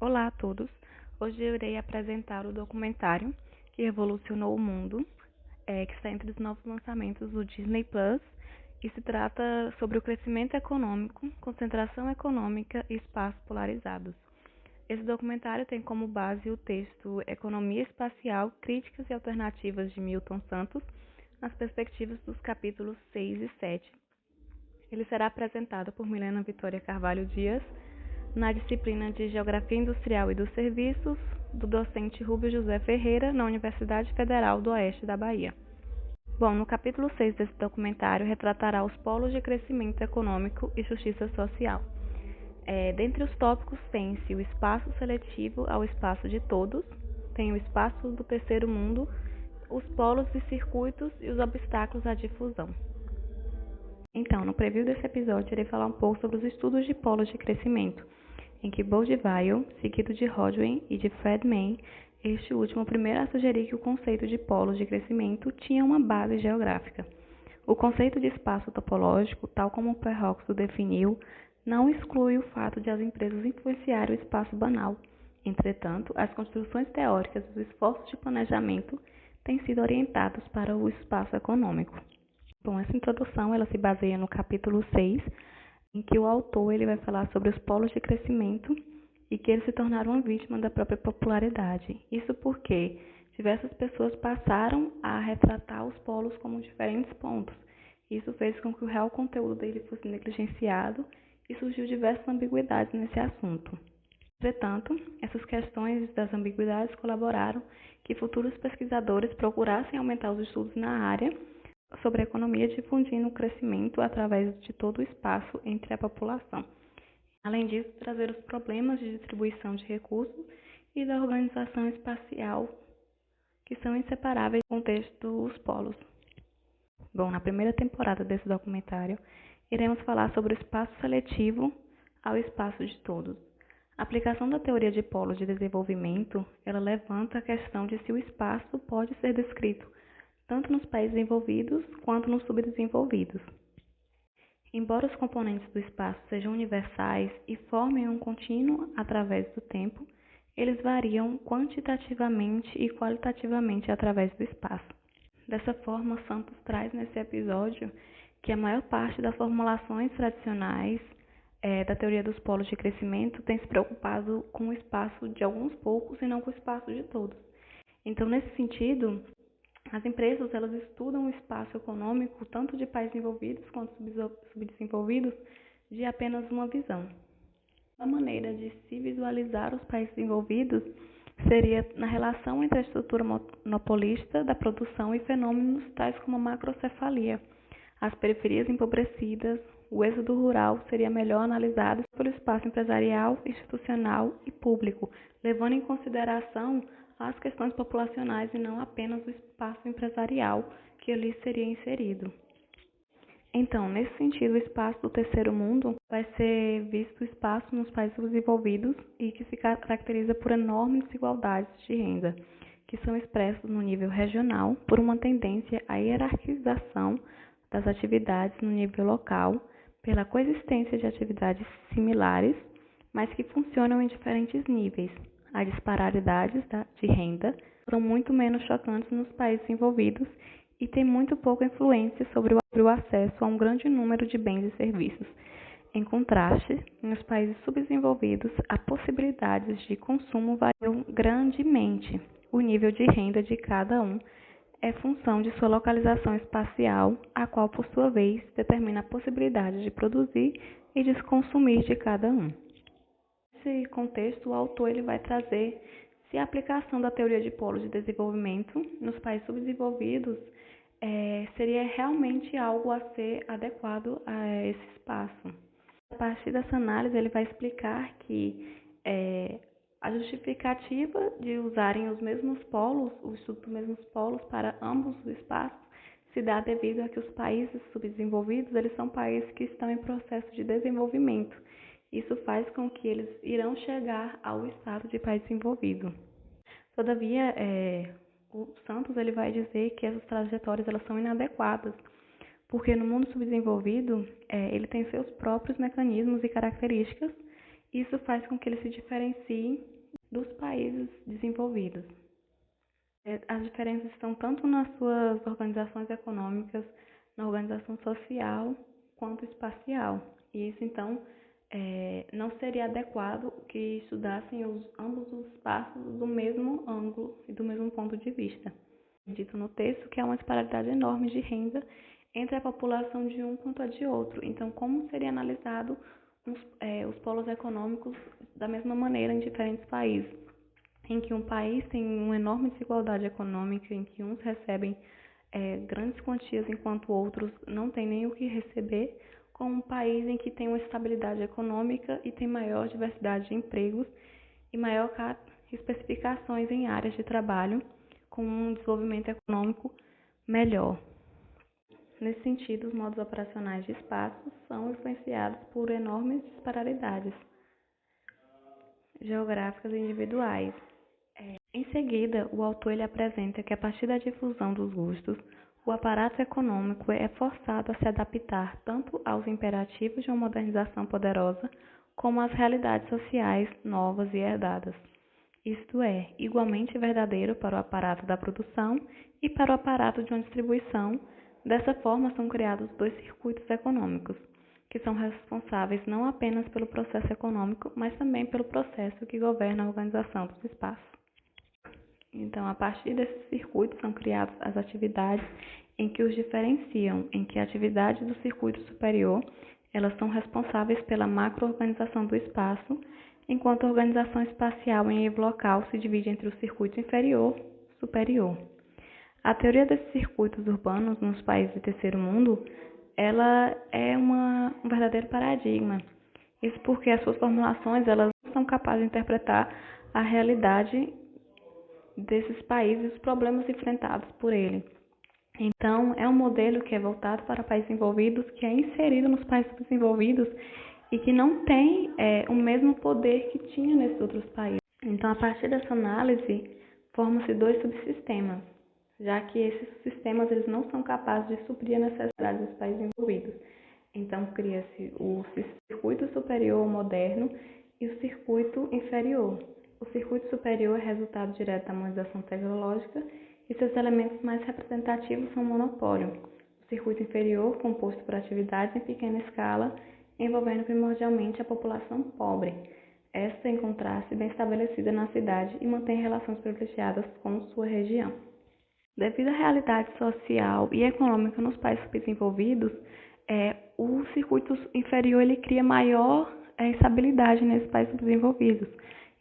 Olá a todos! Hoje eu irei apresentar o documentário que revolucionou o mundo, que está entre os novos lançamentos do Disney Plus, e se trata sobre o crescimento econômico, concentração econômica e espaços polarizados. Esse documentário tem como base o texto Economia Espacial, Críticas e Alternativas de Milton Santos, nas perspectivas dos capítulos 6 e 7. Ele será apresentado por Milena Vitória Carvalho Dias, na disciplina de Geografia Industrial e dos Serviços, do docente Rubio José Ferreira, na Universidade Federal do Oeste da Bahia. Bom, no capítulo 6 desse documentário, retratará os polos de crescimento econômico e justiça social. Dentre os tópicos, tem-se o espaço seletivo ao espaço de todos, tem o espaço do terceiro mundo, os polos e circuitos e os obstáculos à difusão. Então, no preview desse episódio, irei falar um pouco sobre os estudos de polos de crescimento, em que Bourdieu, seguido de Rodwin e de Friedman, este último primeiro a sugerir que o conceito de polos de crescimento tinha uma base geográfica. O conceito de espaço topológico, tal como o Perrox o definiu, não exclui o fato de as empresas influenciarem o espaço banal. Entretanto, as construções teóricas e os esforços de planejamento têm sido orientados para o espaço econômico. Bom, essa introdução ela se baseia no capítulo 6, em que o autor ele vai falar sobre os polos de crescimento e que eles se tornaram uma vítima da própria popularidade. Isso porque diversas pessoas passaram a retratar os polos como diferentes pontos. Isso fez com que o real conteúdo dele fosse negligenciado e surgiu diversas ambiguidades nesse assunto. Entretanto, essas questões das ambiguidades colaboraram que futuros pesquisadores procurassem aumentar os estudos na área sobre a economia, difundindo o crescimento através de todo o espaço entre a população. Além disso, trazer os problemas de distribuição de recursos e da organização espacial, que são inseparáveis do contexto dos polos. Bom, na primeira temporada desse documentário, iremos falar sobre o espaço seletivo ao espaço de todos. A aplicação da teoria de polos de desenvolvimento, ela levanta a questão de se o espaço pode ser descrito tanto nos países envolvidos quanto nos subdesenvolvidos. Embora os componentes do espaço sejam universais e formem um contínuo através do tempo, eles variam quantitativamente e qualitativamente através do espaço. Dessa forma, Santos traz nesse episódio que a maior parte das formulações tradicionais da teoria dos polos de crescimento tem se preocupado com o espaço de alguns poucos e não com o espaço de todos. Então, nesse sentido, as empresas elas estudam o espaço econômico, tanto de países envolvidos quanto subdesenvolvidos, de apenas uma visão. A maneira de se visualizar os países envolvidos seria na relação entre a estrutura monopolista da produção e fenômenos tais como a macrocefalia. As periferias empobrecidas, o êxodo rural seria melhor analisado pelo espaço empresarial, institucional e público, levando em consideração as questões populacionais e não apenas o espaço empresarial que ali seria inserido. Então, nesse sentido, o espaço do terceiro mundo vai ser visto o espaço nos países desenvolvidos e que se caracteriza por enormes desigualdades de renda, que são expressas no nível regional por uma tendência à hierarquização das atividades no nível local, pela coexistência de atividades similares, mas que funcionam em diferentes níveis. As disparidades de renda são muito menos chocantes nos países envolvidos e têm muito pouca influência sobre o acesso a um grande número de bens e serviços. Em contraste, nos países subdesenvolvidos, as possibilidades de consumo variam grandemente. O nível de renda de cada um é função de sua localização espacial, a qual, por sua vez, determina a possibilidade de produzir e de se consumir de cada um. Nesse contexto, o autor ele vai trazer se a aplicação da teoria de polos de desenvolvimento nos países subdesenvolvidos seria realmente algo a ser adequado a esse espaço. A partir dessa análise, ele vai explicar que a justificativa de usarem os mesmos polos, o estudo dos mesmos polos para ambos os espaços, se dá devido a que os países subdesenvolvidos eles são países que estão em processo de desenvolvimento. Isso faz com que eles irão chegar ao estado de país desenvolvido. Todavia, o Santos ele vai dizer que essas trajetórias elas são inadequadas, porque no mundo subdesenvolvido ele tem seus próprios mecanismos e características. Isso faz com que ele se diferencie dos países desenvolvidos. As diferenças estão tanto nas suas organizações econômicas, na organização social, quanto espacial. E isso, então, não seria adequado que estudassem ambos os espaços do mesmo ângulo e do mesmo ponto de vista. Dito no texto que há uma disparidade enorme de renda entre a população de um quanto a de outro. Então, como seria analisado os polos econômicos da mesma maneira em diferentes países? Em que um país tem uma enorme desigualdade econômica, em que uns recebem grandes quantias enquanto outros não têm nem o que receber, com um país em que tem uma estabilidade econômica e tem maior diversidade de empregos e maior especificações em áreas de trabalho, com um desenvolvimento econômico melhor. Nesse sentido, os modos operacionais de espaços são influenciados por enormes disparidades geográficas e individuais. Em seguida, o autor apresenta que a partir da difusão dos gostos, o aparato econômico é forçado a se adaptar tanto aos imperativos de uma modernização poderosa, como às realidades sociais novas e herdadas. Isto é, igualmente verdadeiro para o aparato da produção e para o aparato de uma distribuição. Dessa forma, são criados dois circuitos econômicos, que são responsáveis não apenas pelo processo econômico, mas também pelo processo que governa a organização dos espaços. Então, a partir desses circuitos são criadas as atividades em que os diferenciam, em que a atividade do circuito superior, elas são responsáveis pela macro-organização do espaço, enquanto a organização espacial em nível local se divide entre o circuito inferior e superior. A teoria desses circuitos urbanos nos países do terceiro mundo, ela é um verdadeiro paradigma. Isso porque as suas formulações, elas não são capazes de interpretar a realidade desses países e os problemas enfrentados por ele. Então, é um modelo que é voltado para países desenvolvidos, que é inserido nos países desenvolvidos e que não tem o mesmo poder que tinha nesses outros países. Então, a partir dessa análise, formam-se dois subsistemas, já que esses sistemas eles não são capazes de suprir a necessidade dos países envolvidos. Então, cria-se o circuito superior moderno e o circuito inferior. O circuito superior é resultado direto da modernização tecnológica e seus elementos mais representativos são o monopólio. O circuito inferior, composto por atividades em pequena escala, envolvendo primordialmente a população pobre. Esta, em contraste, bem estabelecida na cidade e mantém relações privilegiadas com sua região. Devido à realidade social e econômica nos países subdesenvolvidos, o circuito inferior ele cria maior estabilidade nesses países subdesenvolvidos,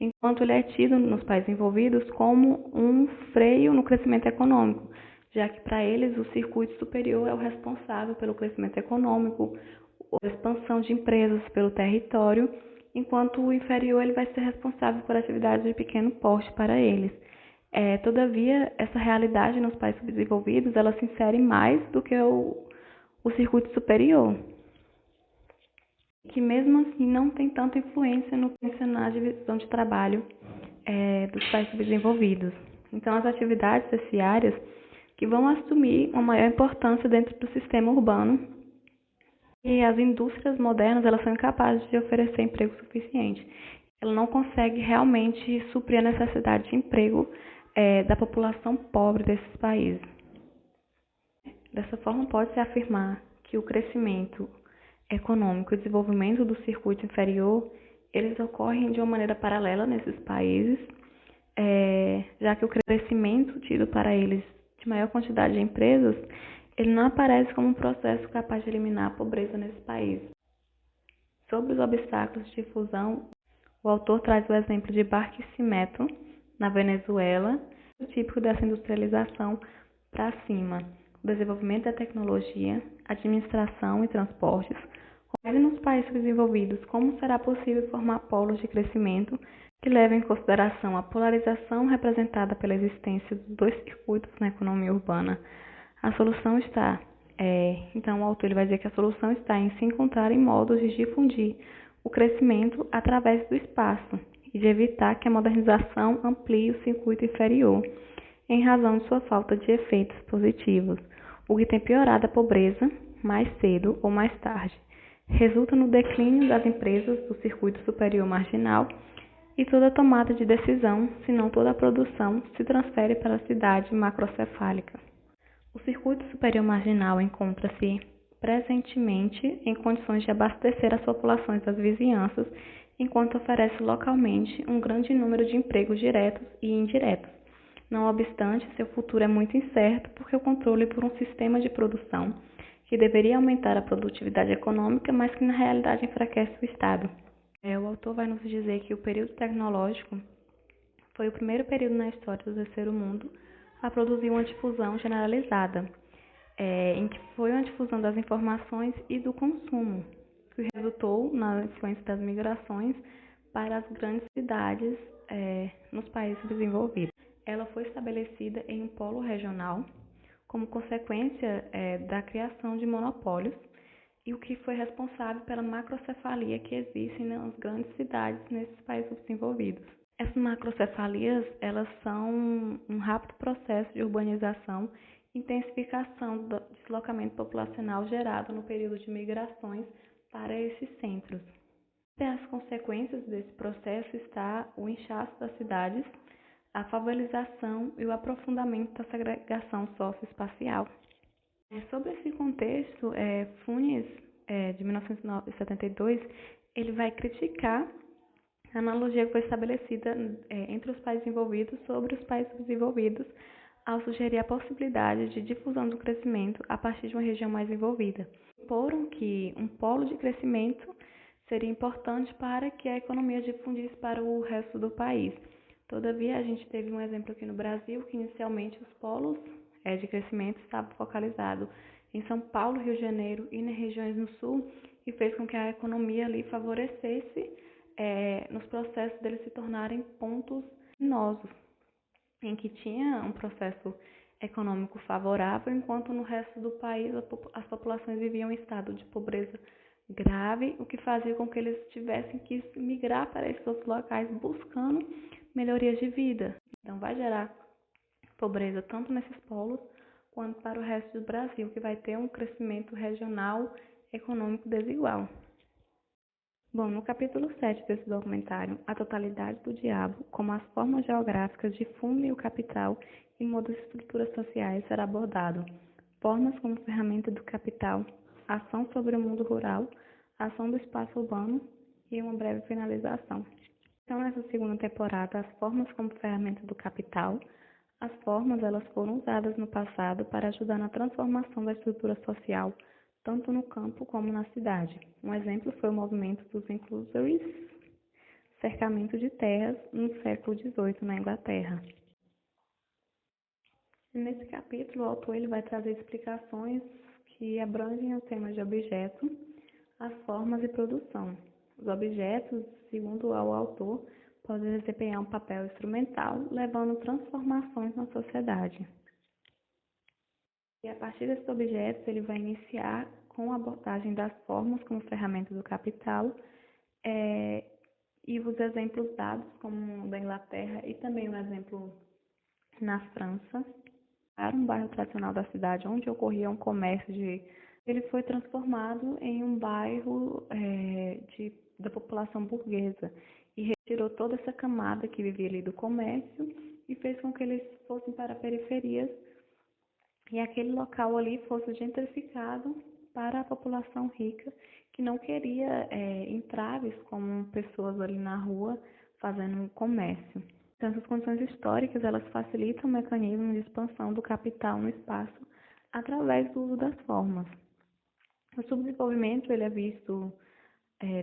enquanto ele é tido nos países envolvidos como um freio no crescimento econômico, já que para eles o circuito superior é o responsável pelo crescimento econômico, a expansão de empresas pelo território, enquanto o inferior ele vai ser responsável por atividades de pequeno porte para eles. Todavia, essa realidade nos países subdesenvolvidos, ela se insere mais do que o circuito superior, que mesmo assim não tem tanta influência na divisão de trabalho dos países subdesenvolvidos. Então, as atividades terciárias que vão assumir uma maior importância dentro do sistema urbano e as indústrias modernas, elas são incapazes de oferecer emprego suficiente. Ela não consegue realmente suprir a necessidade de emprego da população pobre desses países. Dessa forma, pode-se afirmar que o crescimento econômico e o desenvolvimento do circuito inferior, eles ocorrem de uma maneira paralela nesses países, já que o crescimento tido para eles de maior quantidade de empresas, ele não aparece como um processo capaz de eliminar a pobreza nesse país. Sobre os obstáculos de difusão, o autor traz o exemplo de Barquisimeto, na Venezuela, o típico dessa industrialização para cima, o desenvolvimento da tecnologia, administração e transportes. Como nos países desenvolvidos, como será possível formar polos de crescimento que levem em consideração a polarização representada pela existência dos dois circuitos na economia urbana? A solução está, então o autor ele vai dizer que a solução está em se encontrarem modos de difundir o crescimento através do espaço e de evitar que a modernização amplie o circuito inferior, em razão de sua falta de efeitos positivos, o que tem piorado a pobreza mais cedo ou mais tarde. Resulta no declínio das empresas do circuito superior marginal e toda tomada de decisão, se não toda a produção, se transfere para a cidade macrocefálica. O circuito superior marginal encontra-se presentemente em condições de abastecer as populações das vizinhanças, enquanto oferece localmente um grande número de empregos diretos e indiretos. Não obstante, seu futuro é muito incerto porque o controle por um sistema de produção que deveria aumentar a produtividade econômica, mas que na realidade enfraquece o Estado. O autor vai nos dizer que o período tecnológico foi o primeiro período na história do terceiro mundo a produzir uma difusão generalizada, em que foi uma difusão das informações e do consumo, que resultou na influência das migrações para as grandes cidades nos países desenvolvidos. Ela foi estabelecida em um polo regional como consequência da criação de monopólios e o que foi responsável pela macrocefalia que existe nas grandes cidades nesses países desenvolvidos. Essas macrocefalias, elas são um rápido processo de urbanização e intensificação do deslocamento populacional gerado no período de migrações para esses centros. Entre as consequências desse processo está o inchaço das cidades, a favelização e o aprofundamento da segregação socioespacial. Sobre esse contexto, Funes, de 1972, ele vai criticar a analogia que foi estabelecida entre os países envolvidos sobre os países desenvolvidos, ao sugerir a possibilidade de difusão do crescimento a partir de uma região mais envolvida. Foram que um polo de crescimento seria importante para que a economia difundisse para o resto do país. Todavia, a gente teve um exemplo aqui no Brasil, que inicialmente os polos de crescimento estavam focalizados em São Paulo, Rio de Janeiro e nas regiões no sul, e fez com que a economia ali favorecesse nos processos deles se tornarem pontos luminosos, em que tinha um processo econômico favorável, enquanto no resto do país as populações viviam em estado de pobreza grave, o que fazia com que eles tivessem que migrar para esses outros locais buscando melhorias de vida. Então vai gerar pobreza tanto nesses polos quanto para o resto do Brasil, que vai ter um crescimento regional econômico desigual. Bom, no capítulo 7 desse documentário, A Totalidade do Diabo, como as formas geográficas difundem o capital e mudam as estruturas sociais, será abordado. Formas como ferramenta do capital, ação sobre o mundo rural, ação do espaço urbano e uma breve finalização. Então, nessa segunda temporada, as formas como ferramenta do capital, as formas elas foram usadas no passado para ajudar na transformação da estrutura social, tanto no campo como na cidade. Um exemplo foi o movimento dos Inclusories, cercamento de terras no século XVIII na Inglaterra. Nesse capítulo, o autor ele vai trazer explicações que abrangem os temas de objeto, as formas e produção. Os objetos, segundo o autor, podem desempenhar um papel instrumental, levando transformações na sociedade. E a partir desses objetos, ele vai iniciar com a abordagem das formas como ferramenta do capital e os exemplos dados, como da Inglaterra e também um exemplo na França. Era um bairro tradicional da cidade onde ocorria um comércio ele foi transformado em um bairro da população burguesa e retirou toda essa camada que vivia ali do comércio e fez com que eles fossem para periferias e aquele local ali fosse gentrificado para a população rica que não queria entraves como pessoas ali na rua fazendo um comércio. Então, essas condições históricas, elas facilitam o mecanismo de expansão do capital no espaço através do uso das formas. O subdesenvolvimento ele é visto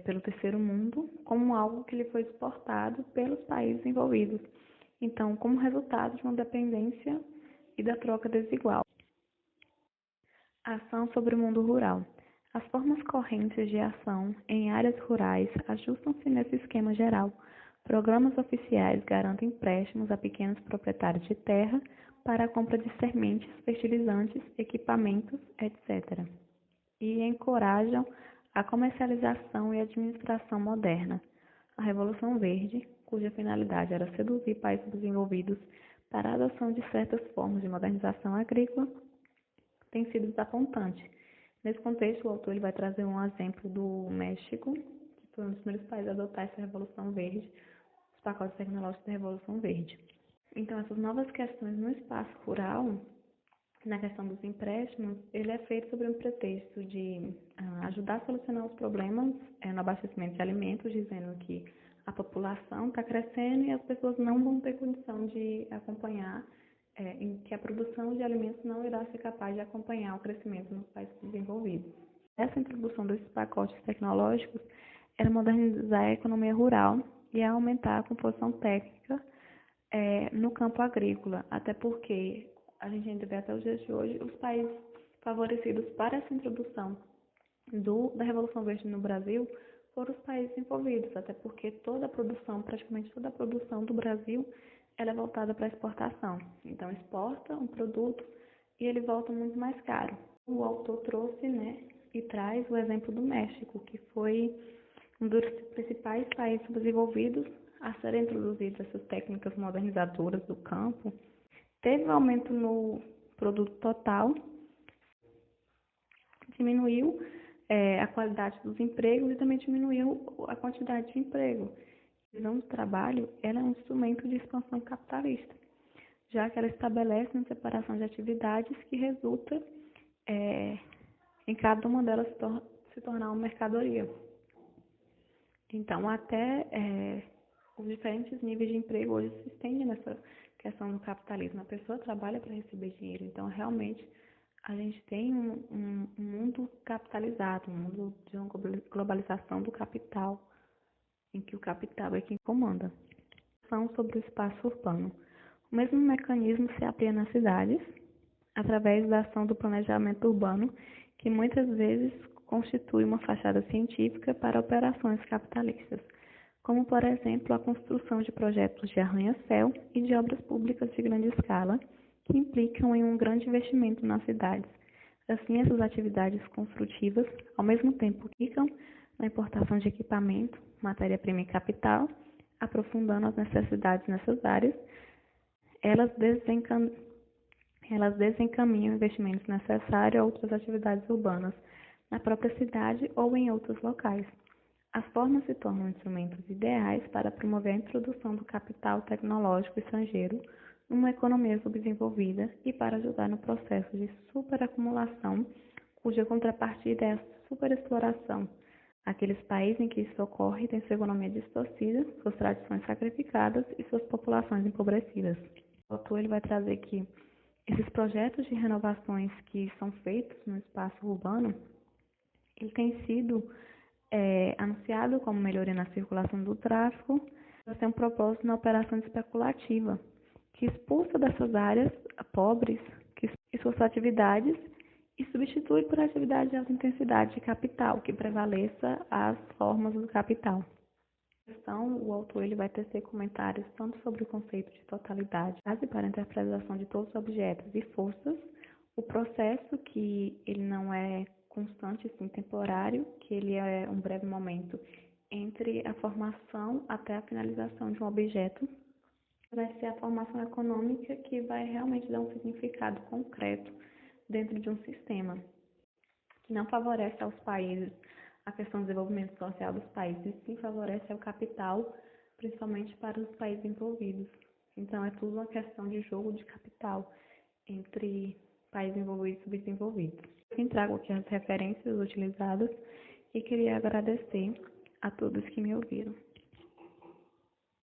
pelo terceiro mundo como algo que lhe foi exportado pelos países envolvidos. Então, como resultado de uma dependência e da troca desigual. Ação sobre o mundo rural. As formas correntes de ação em áreas rurais ajustam-se nesse esquema geral. Programas oficiais garantem empréstimos a pequenos proprietários de terra para a compra de sementes, fertilizantes, equipamentos, etc. E encorajam a comercialização e administração moderna. A Revolução Verde, cuja finalidade era seduzir países desenvolvidos para a adoção de certas formas de modernização agrícola, tem sido desapontante. Nesse contexto, o autor ele vai trazer um exemplo do México, que foi um dos primeiros países a adotar essa Revolução Verde. Os pacotes tecnológicos da Revolução Verde. Então, essas novas questões no espaço rural, na questão dos empréstimos, ele é feito sobre um pretexto de ajudar a solucionar os problemas no abastecimento de alimentos, dizendo que a população está crescendo e as pessoas não vão ter condição de acompanhar, em que a produção de alimentos não irá ser capaz de acompanhar o crescimento nos países desenvolvidos. Essa introdução desses pacotes tecnológicos era modernizar a economia rural e aumentar a composição técnica no campo agrícola, até porque a gente ainda vê até os dias de hoje os países favorecidos para essa introdução da Revolução Verde no Brasil foram os países envolvidos, até porque toda a produção, praticamente toda a produção do Brasil, ela é voltada para a exportação. Então, exporta um produto e ele volta muito mais caro. O autor trouxe, e traz o exemplo do México, que foi um dos principais países desenvolvidos a serem introduzidas essas técnicas modernizadoras do campo. Teve um aumento no produto total, diminuiu a qualidade dos empregos e também diminuiu a quantidade de emprego. A visão do trabalho ela é um instrumento de expansão capitalista, já que ela estabelece uma separação de atividades que resulta em cada uma delas se tornar uma mercadoria. Então, até os diferentes níveis de emprego hoje se estendem nessa questão do capitalismo. A pessoa trabalha para receber dinheiro. Então, realmente, a gente tem um mundo capitalizado, um mundo de uma globalização do capital, em que o capital é quem comanda. São sobre o espaço urbano. O mesmo mecanismo se aplica nas cidades, através da ação do planejamento urbano, que muitas vezes constitui uma fachada científica para operações capitalistas, como, por exemplo, a construção de projetos de arranha-céu e de obras públicas de grande escala, que implicam em um grande investimento nas cidades. Assim, essas atividades construtivas, ao mesmo tempo, implicam na importação de equipamento, matéria-prima e capital, aprofundando as necessidades nessas áreas. Elas desencaminham investimentos necessários a outras atividades urbanas, na própria cidade ou em outros locais. As formas se tornam instrumentos ideais para promover a introdução do capital tecnológico estrangeiro numa economia subdesenvolvida e para ajudar no processo de superacumulação, cuja contrapartida é a superexploração. Aqueles países em que isso ocorre têm sua economia distorcida, suas tradições sacrificadas e suas populações empobrecidas. O autor ele vai trazer que esses projetos de renovações que são feitos no espaço urbano, ele tem sido anunciado como melhoria na circulação do tráfego, mas tem um propósito na operação especulativa, que expulsa dessas áreas pobres e suas atividades e substitui por atividade de alta intensidade de capital, que prevaleça as formas do capital. Então, o autor ele vai tecer comentários tanto sobre o conceito de totalidade, base para a interpretação de todos os objetos e forças, o processo que ele não é constante, sim temporário, que ele é um breve momento entre a formação até a finalização de um objeto, vai ser a formação econômica que vai realmente dar um significado concreto dentro de um sistema, que não favorece aos países a questão do desenvolvimento social dos países, e sim favorece ao capital, principalmente para os países envolvidos. Então, é tudo uma questão de jogo de capital entre países envolvidos e subdesenvolvidos. Eu trago aqui as referências utilizadas e queria agradecer a todos que me ouviram.